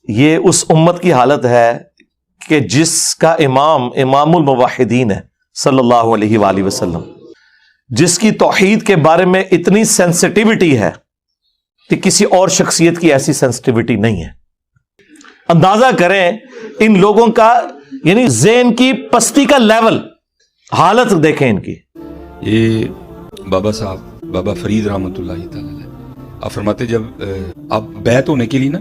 یہ اس امت کی حالت ہے کہ جس کا امام الموحدین ہے صلی اللہ علیہ وآلہ وسلم، جس کی توحید کے بارے میں اتنی سینسٹیوٹی ہے کہ کسی اور شخصیت کی ایسی سینسٹیوٹی نہیں ہے۔ اندازہ کریں ان لوگوں کا، یعنی ذہن کی پستی کا لیول، حالت دیکھیں ان کی۔ یہ بابا صاحب بابا فرید رحمۃ اللہ تعالی آپ فرماتے جب آپ بیعت ہونے کے لیے نا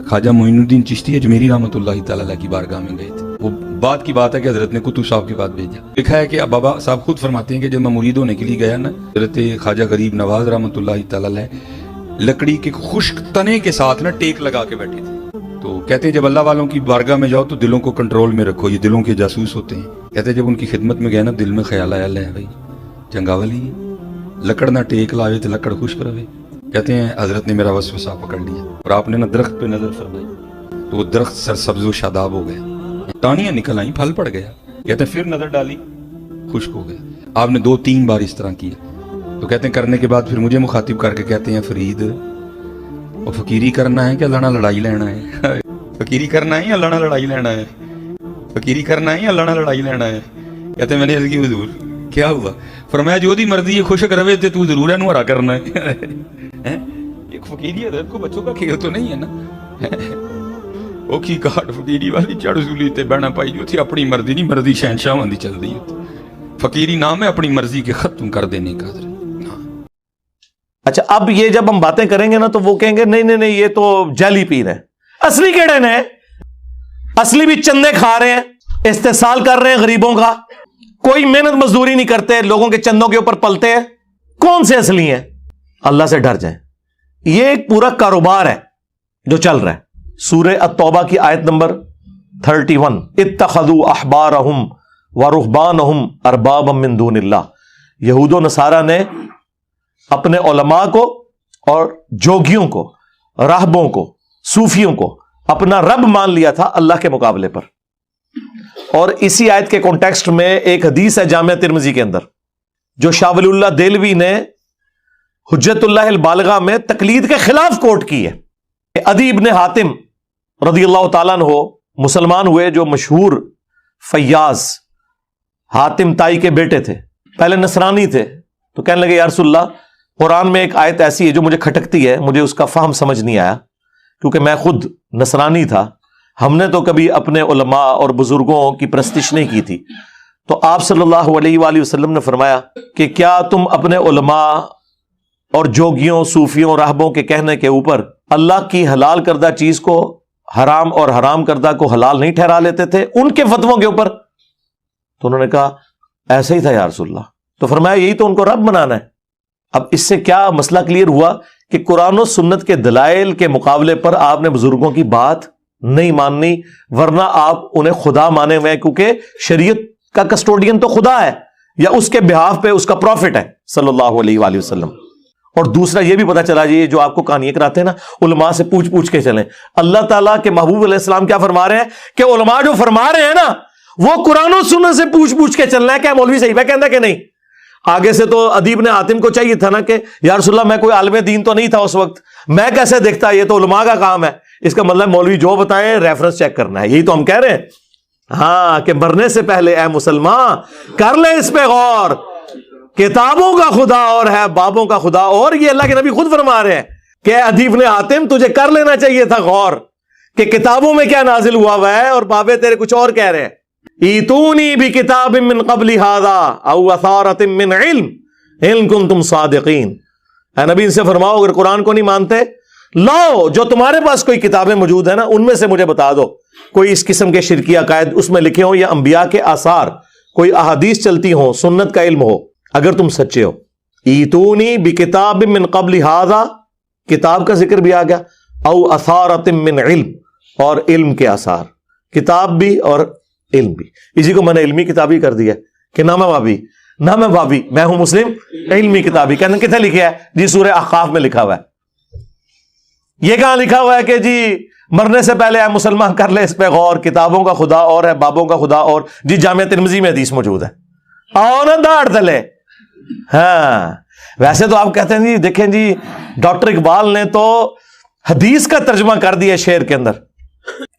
خواجہ معین الدین چشتی اجمیری رحمۃ اللہ تعالی کی بارگاہ میں گئے تھے، وہ بات کی بات ہے کہ حضرت نے قطب صاحب کے پاس بھیجا، لکھا ہے کہ بابا صاحب خود فرماتے ہیں کہ جب میں مرید ہونے کے لیے گیا نا، حضرت خواجہ غریب نواز رحمۃ اللہ تعالی لکڑی کے خشک تنے کے ساتھ نا ٹیک لگا کے بیٹھے تھے۔ تو کہتے ہیں جب اللہ والوں کی بارگاہ میں جاؤ تو دلوں کو کنٹرول میں رکھو، یہ دلوں کے جاسوس ہوتے ہیں۔ کہتے ہیں جب ان کی خدمت میں گئے نا دل میں خیال آیا لے بھائی چنگا والی لکڑ نہ ٹیک لاوے تو لکڑ خشک رہے۔ کہتے ہیں حضرت نے میرا وسوسہ پکڑ لیا اور آپ نے نا درخت پہ نظر فرمائی تو وہ درخت سرسبز و شاداب ہو گیا، ٹانیاں نکل آئیں، پھل پڑ گیا۔ کہتے ہیں پھر نظر ڈالی خشک ہو گیا۔ آپ نے 2-3 بار اس طرح کیا تو کہتے ہیں کرنے کے بعد پھر مجھے مخاطب کر کے کہتے ہیں فرید وہ فقیری کرنا ہے کہ اللہ نہ لڑائی لینا ہے؟ فقیری کرنا ہے یا اللہ نہ لڑائی لینا ہے؟ فقیری کرنا ہے یا اللہ نہ لڑائی لینا ہے؟ کہتے ہیں میں نے عرض کی حضور کیا ہوا؟ فرمایا جو دی مرضی ہے خشک روے تے تو ضرور ہے نوارا کرنا ہے۔ ایک فقیری حضرت کو بچوں کا کھیل تو نہیں ہے نا، اوکھی کاٹ فقیری والی چڑھ زولی تے بہنا پائی جو تھی اپنی مرضی نہیں، مرضی شہنشاہ ہوندی چل دی ہوتی۔ فقیری نام ہے اپنی مرضی کے ختم کر دینے کا۔ اچھا اب یہ جب ہم باتیں کریں گے نا تو وہ کہیں گے نہیں نہیں نہیں یہ تو جعلی پیر ہے، اصلی کیڑے نے؟ اصلی بھی چندے کھا رہے ہیں، استحصال کر رہے ہیں غریبوں کا، کوئی محنت مزدوری نہیں کرتے، لوگوں کے چندوں کے اوپر پلتے ہیں۔ کون سے اصلی ہیں؟ اللہ سے ڈر جائیں، یہ ایک پورا کاروبار ہے جو چل رہا ہے۔ سورہ التوبہ کی آیت نمبر 31، اتخذوا احبارہم ورہبانہم اربابا من دون اللہ، یہود و نصارہ نے اپنے علماء کو اور جوگیوں کو، راہبوں کو، صوفیوں کو اپنا رب مان لیا تھا اللہ کے مقابلے پر۔ اور اسی آیت کے کانٹیکسٹ میں ایک حدیث ہے جامعہ ترمذی کے اندر جو شاہ ولی اللہ دہلوی نے حجت اللہ البالغہ میں تقلید کے خلاف کوٹ کی ہے۔ عدی ابن حاتم رضی اللہ تعالیٰ عنہ مسلمان ہوئے، جو مشہور فیاض حاتم تائی کے بیٹے تھے، پہلے نصرانی تھے، تو کہنے لگے یا رسول اللہ قرآن میں ایک آیت ایسی ہے جو مجھے کھٹکتی ہے، مجھے اس کا فہم سمجھ نہیں آیا کیونکہ میں خود نصرانی تھا، ہم نے تو کبھی اپنے علماء اور بزرگوں کی پرستش نہیں کی تھی۔ تو آپ صلی اللہ علیہ وآلہ وسلم نے فرمایا کہ کیا تم اپنے علماء اور جوگیوں، صوفیوں، راہبوں کے کہنے کے اوپر اللہ کی حلال کردہ چیز کو حرام اور حرام کردہ کو حلال نہیں ٹھہرا لیتے تھے ان کے فتووں کے اوپر؟ تو انہوں نے کہا ایسا ہی تھا یا رسول اللہ۔ تو فرمایا یہی تو ان کو رب بنانا ہے۔ اب اس سے کیا مسئلہ کلیئر ہوا کہ قرآن و سنت کے دلائل کے مقابلے پر آپ نے بزرگوں کی بات نہیں ماننی، ورنہ آپ انہیں خدا مانے ہوئے ہیں، کیونکہ شریعت کا کسٹوڈین تو خدا ہے یا اس کے بہاف پہ اس کا پروفٹ ہے صلی اللہ علیہ وآلہ وسلم۔ اور دوسرا یہ بھی پتا چلا جی جو آپ کو کہانیاں کراتے ہیں نا علماء سے پوچھ کے چلیں، اللہ تعالیٰ کے محبوب علیہ السلام کیا فرما رہے ہیں کہ علماء جو فرما رہے ہیں نا وہ قرآن و سنت سے پوچھ کے چلنا ہے، کیا مولوی صحیح ہے کہنا کہ نہیں؟ آگے سے تو ادیب نے حاتم کو چاہیے تھا نا کہ یا رسول اللہ میں کوئی عالم دین تو نہیں تھا اس وقت، میں کیسے دیکھتا، یہ تو علماء کا کام ہے۔ اس کا مطلب مولوی جو بتائیں ریفرنس چیک کرنا ہے، یہی تو ہم کہہ رہے ہیں۔ ہاں کہ مرنے سے پہلے اے مسلمان کر لے اس پہ غور، کتابوں کا خدا اور ہے بابوں کا خدا اور، یہ اللہ کے نبی خود فرما رہے ہیں کہ ادیب نے حاتم تجھے کر لینا چاہیے تھا غور کہ کتابوں میں کیا نازل ہوا ہے اور بابے تیرے کچھ اور کہہ رہے ہیں۔ ایتونی بکتاب من قبل ھذا او اثارۃ من علم ان کنتم صادقین، اے نبی ان سے فرماؤ اگر قرآن کو نہیں مانتے لاؤ جو تمہارے پاس کوئی کتابیں موجود ہیں نا ان میں سے مجھے بتا دو، کوئی اس قسم کے شرکی عقائد اس میں لکھے ہوں یا انبیاء کے آثار، کوئی احادیث چلتی ہوں، سنت کا علم ہو، اگر تم سچے ہو۔ ایتونی بکتاب من قبل ھذا، کتاب کا ذکر بھی آ گیا، او اثارۃ من علم، اور علم کے آثار، کتاب بھی اور علم بھی، اسی کو میں نے علمی کتابی کر دیا کہ نہ میں بابی میں ہوں مسلم علمی کتابی۔ کہنے کتنے لکھا ہے جی؟ سورہ احقاف میں لکھا ہوا ہے۔ یہ کہاں لکھا ہوا ہے کہ جی مرنے سے پہلے اے مسلمان کر لے اس پہ غور، کتابوں کا خدا اور ہے بابوں کا خدا اور؟ جی جامعہ ترمذی میں حدیث موجود ہے، آؤ نا داڑ تلے۔ ہاں ویسے تو آپ کہتے ہیں جی دیکھیں جی ڈاکٹر اقبال نے تو حدیث کا ترجمہ کر دیا شعر کے اندر،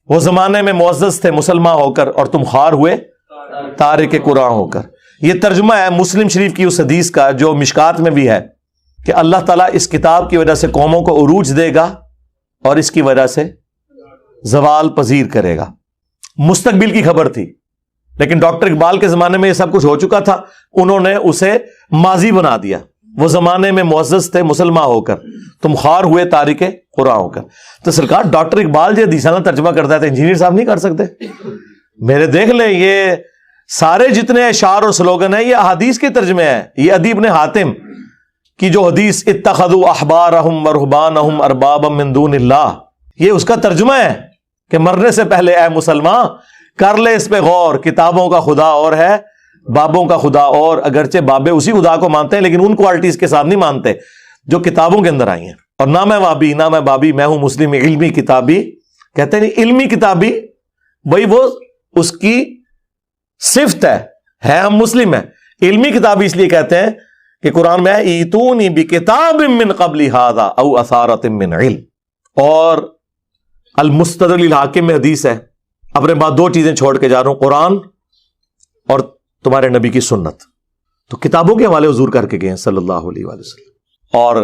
وہ زمانے میں معزز تھے مسلمان ہو کر اور تم خوار ہوئے تارک قرآن ہو کر. یہ ترجمہ ہے مسلم شریف کی اس حدیث کا جو مشکات میں بھی ہے کہ اللہ تعالیٰ اس کتاب کی وجہ سے قوموں کو عروج دے گا اور اس کی وجہ سے زوال پذیر کرے گا. مستقبل کی خبر تھی، لیکن ڈاکٹر اقبال کے زمانے میں یہ سب کچھ ہو چکا تھا، انہوں نے اسے ماضی بنا دیا. وہ زمانے میں معزز تھے مسلمان ہو کر تم خوار ہوئے تارک قرآن ہو کر. تو سرکار ڈاکٹر اقبال جو حدیثانہ ترجمہ کرتا ہے تو انجینئر صاحب نہیں کر سکتے؟ میرے دیکھ لیں یہ سارے جتنے اشعار اور سلوگن ہیں یہ احادیث کے ترجمے ہیں. یہ ادی بن حاتم کی جو حدیث اتخذوا احبارہم ورہبانہم اربابا من دون اللہ، یہ اس کا ترجمہ ہے کہ مرنے سے پہلے اے مسلمان کر لے اس پہ غور، کتابوں کا خدا اور ہے بابوں کا خدا اور. اگرچہ بابے اسی خدا کو مانتے ہیں لیکن ان کوالٹیز کے ساتھ نہیں مانتے جو کتابوں کے اندر آئی ہیں. اور نہ میں وابی نہ میں بابی، میں ہوں مسلم علمی کتابی. کہتے ہیں نہیں علمی کتابی، وہی وہ اس کی صفت ہے ہم مسلم ہیں. علمی کتابی اس لیے کہتے ہیں کہ قرآن میں ہے ایتونی بکتاب من قبل ھذا او اثارۃ من علم. اور المستدرک للحاکم میں حدیث ہے، اپنے بعد دو چیزیں چھوڑ کے جا رہا ہوں، قرآن اور تمہارے نبی کی سنت. تو کتابوں کے حوالے حضور کر کے گئے ہیں صلی اللہ علیہ وآلہ وسلم. اور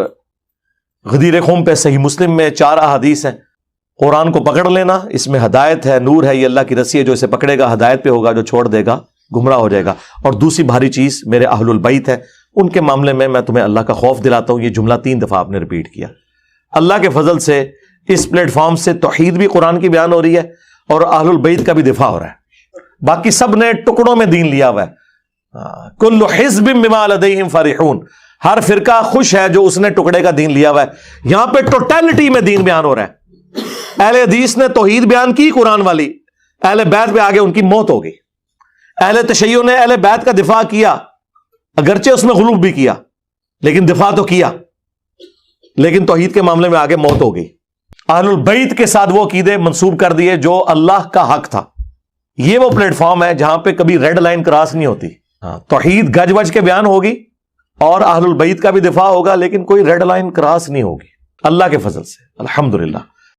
غدیر خم پہ صحیح مسلم میں 4 احادیث ہیں. قرآن کو پکڑ لینا، اس میں ہدایت ہے، نور ہے، یہ اللہ کی رسی ہے، جو اسے پکڑے گا ہدایت پہ ہوگا، جو چھوڑ دے گا گمراہ ہو جائے گا. اور دوسری بھاری چیز میرے اہل البیت ہے، ان کے معاملے میں تمہیں اللہ کا خوف دلاتا ہوں. یہ جملہ 3 دفعہ آپ نے ریپیٹ کیا. اللہ کے فضل سے اس پلیٹ فارم سے توحید بھی قرآن کی بیان ہو رہی ہے اور اہل البیت کا بھی دفاع ہو رہا ہے. باقی سب نے ٹکڑوں میں دین لیا ہوا ہے. کل حزب بما لدیہم فرحون، ہر فرقہ خوش ہے جو اس نے ٹکڑے کا دین لیا ہوا ہے. یہاں پہ ٹوٹیلٹی میں دین بیان ہو رہا ہے. اہل حدیث نے توحید بیان کی قرآن والی، اہل بیت پہ آگے ان کی موت ہو گئی. اہل تشیع نے اہل بیت کا دفاع کیا، اگرچہ اس میں غلو بھی کیا لیکن دفاع تو کیا، لیکن توحید کے معاملے میں آگے موت ہو گئی. اہل البیت کے ساتھ وہ عقیدے منسوب کر دیے جو اللہ کا حق تھا. یہ وہ پلیٹ فارم ہے جہاں پہ کبھی ریڈ لائن کراس نہیں ہوتی. توحید گج وج کے بیان ہوگی اور اہل البیت کا بھی دفاع ہوگا لیکن کوئی ریڈ لائن کراس نہیں ہوگی اللہ کے فضل سے. الحمدللہ.